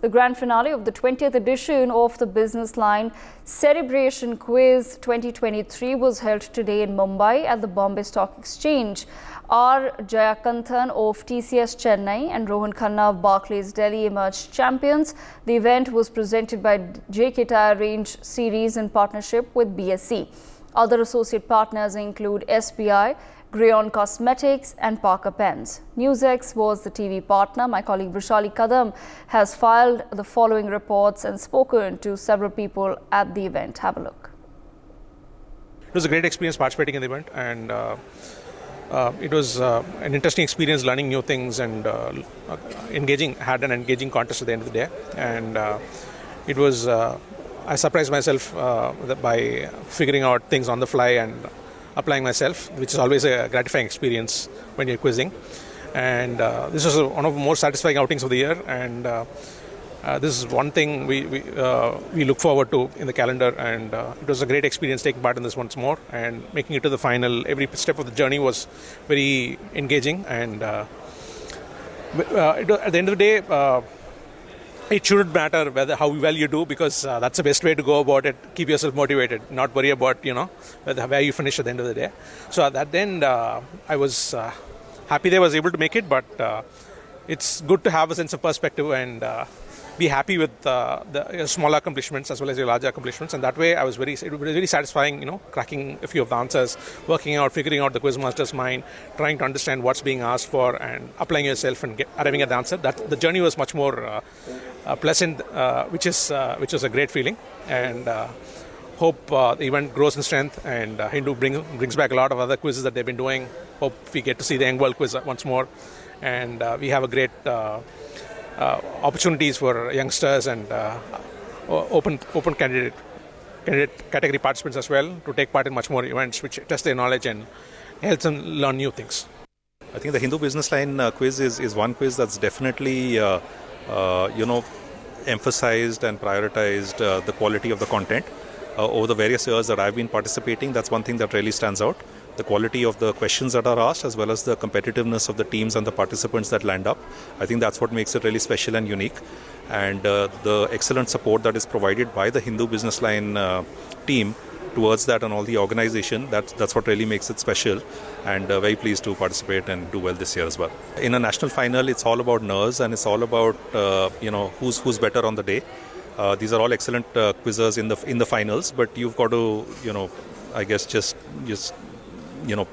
The grand finale of the 20th edition of the Businessline Cerebration Quiz 2023 was held today in Mumbai at the Bombay Stock Exchange. R. Jayakanthan of TCS Chennai and Rohan Khanna of Barclays Delhi emerged champions. The event was presented by JK Tyre Range Series in partnership with BSE. Other associate partners include SBI, Grayon Cosmetics and Parker Pens. NewsX was the TV partner. My colleague Vrishali Kadam has filed the following reports and spoken to several people at the event. Have a look. It was a great experience participating in the event, and it was an interesting experience learning new things and had an engaging contest at the end of the day. And it was, I surprised myself by figuring out things on the fly and applying myself, which is always a gratifying experience when you're quizzing. And this was one of the more satisfying outings of the year, and this is one thing we look forward to in the calendar, and it was a great experience taking part in this once more and making it to the final. Every step of the journey was very engaging, and at the end of the day, it shouldn't matter how well you do, because that's the best way to go about it. Keep yourself motivated, not worry about where you finish at the end of the day. So at that end, I was happy that I was able to make it, but it's good to have a sense of perspective and be happy with the smaller accomplishments as well as your larger accomplishments. And that way, it was very satisfying, cracking a few of the answers, working out, figuring out the quizmaster's mind, trying to understand what's being asked for, and applying yourself and arriving at the answer. The journey was much more pleasant, which is a great feeling. And hope the event grows in strength, and Hindu brings back a lot of other quizzes that they've been doing. Hope we get to see the Young World quiz once more, and we have a great opportunities for youngsters and open candidate category participants as well to take part in much more events which test their knowledge and helps them learn new things. I think the Hindu Businessline quiz is one quiz that's definitely emphasized and prioritized the quality of the content. Over the various years that I've been participating, that's one thing that really stands out. The quality of the questions that are asked, as well as the competitiveness of the teams and the participants that land up. I think that's what makes it really special and unique. And the excellent support that is provided by the Hindu Businessline team towards that and all the organization, that's what really makes it special. And very pleased to participate and do well this year as well. In a national final, it's all about nerves, and it's all about who's better on the day. These are all excellent quizzers in the finals, but you've got to I guess just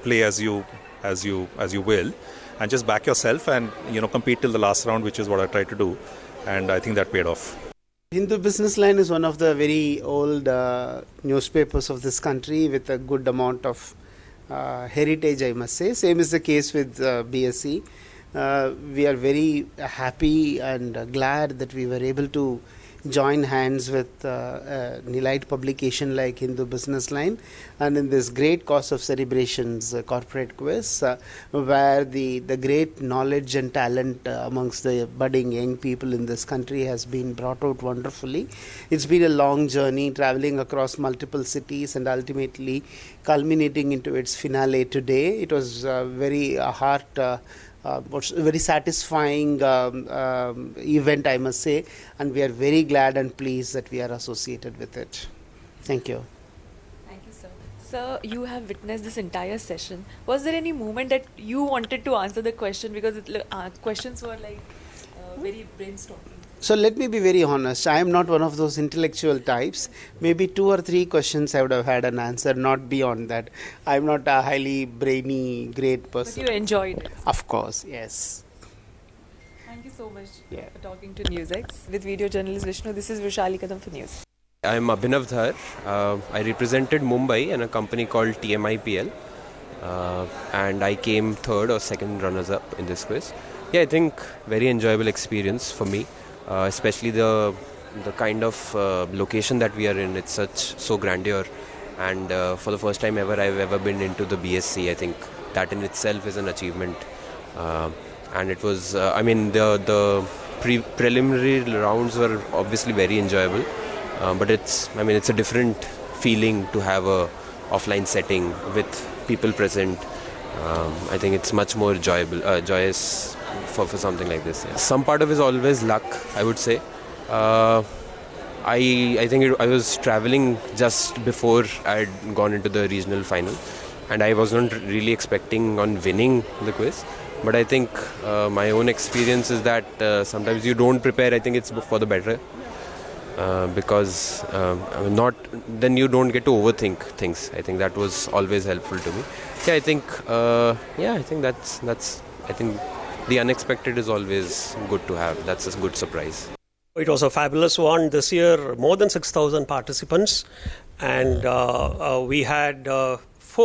play as you will, and just back yourself and compete till the last round, which is what I tried to do, and I think that paid off. Hindu Businessline is one of the very old newspapers of this country with a good amount of heritage, I must say. Same is the case with BSE. We are very happy and glad that we were able to join hands with an elite publication like Hindu Businessline, and in this great cause of celebrations corporate quiz, where the great knowledge and talent amongst the budding young people in this country has been brought out wonderfully. It's been a long journey, traveling across multiple cities and ultimately culminating into its finale today. It was very very satisfying event, I must say, and we are very glad and pleased that we are associated with it. Thank you. Thank you, sir. Sir, you have witnessed this entire session. Was there any moment that you wanted to answer the question, because questions were very brainstorming? So let me be very honest. I am not one of those intellectual types. Maybe 2 or 3 questions I would have had an answer, not beyond that. I am not a highly brainy, great person. But you enjoyed it? Of course, yes. Thank you so much for talking to NewsX. With video journalist Vishnu, this is Vrishali Kadam for News. I am Abhinav Dhar. I represented Mumbai in a company called TMIPL, and I came 3rd or 2nd runners-up in this quiz. Yeah, I think very enjoyable experience for me. Especially the kind of location that we are in. It's so grandeur, and for the first time ever I've ever been into the BSC. I think that in itself is an achievement, and it was the preliminary rounds were obviously very enjoyable, but it's a different feeling to have a offline setting with people present. I think it's much more joyous for something like this. Yeah. Some part of it is always luck, I would say. I think I was traveling just before I had gone into the regional final, and I was not really expecting on winning the quiz. But I think my own experience is that sometimes you don't prepare. I think it's for the better, because then you don't get to overthink things. I think that was always helpful to me. I think that's I think the unexpected is always good to have. That's a good surprise. It was a fabulous one this year, more than 6,000 participants, and we had 5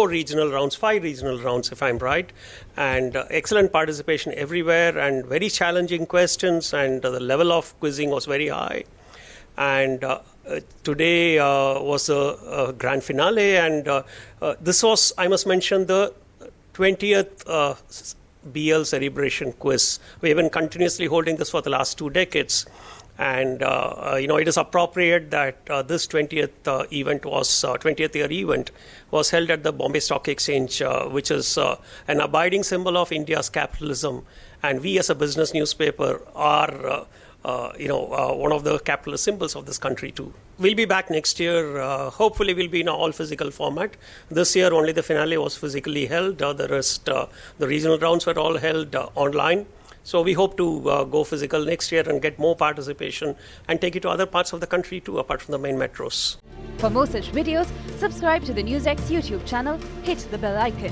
regional rounds, if I'm right, and excellent participation everywhere, and very challenging questions, and the level of quizzing was very high. And today was a grand finale, and this was, I must mention, the 20th BL Cerebration quiz. We have been continuously holding this for the last 2 decades. And, it is appropriate that this 20th year event was held at the Bombay Stock Exchange, which is an abiding symbol of India's capitalism. And we as a business newspaper are, one of the capitalist symbols of this country too. We'll be back next year. Hopefully we'll be in an all physical format. This year only the finale was physically held. The rest, the regional rounds were all held online. So we hope to go physical next year and get more participation and take it to other parts of the country too, apart from the main metros. For more such videos, subscribe to the NewsX YouTube channel, hit the bell icon.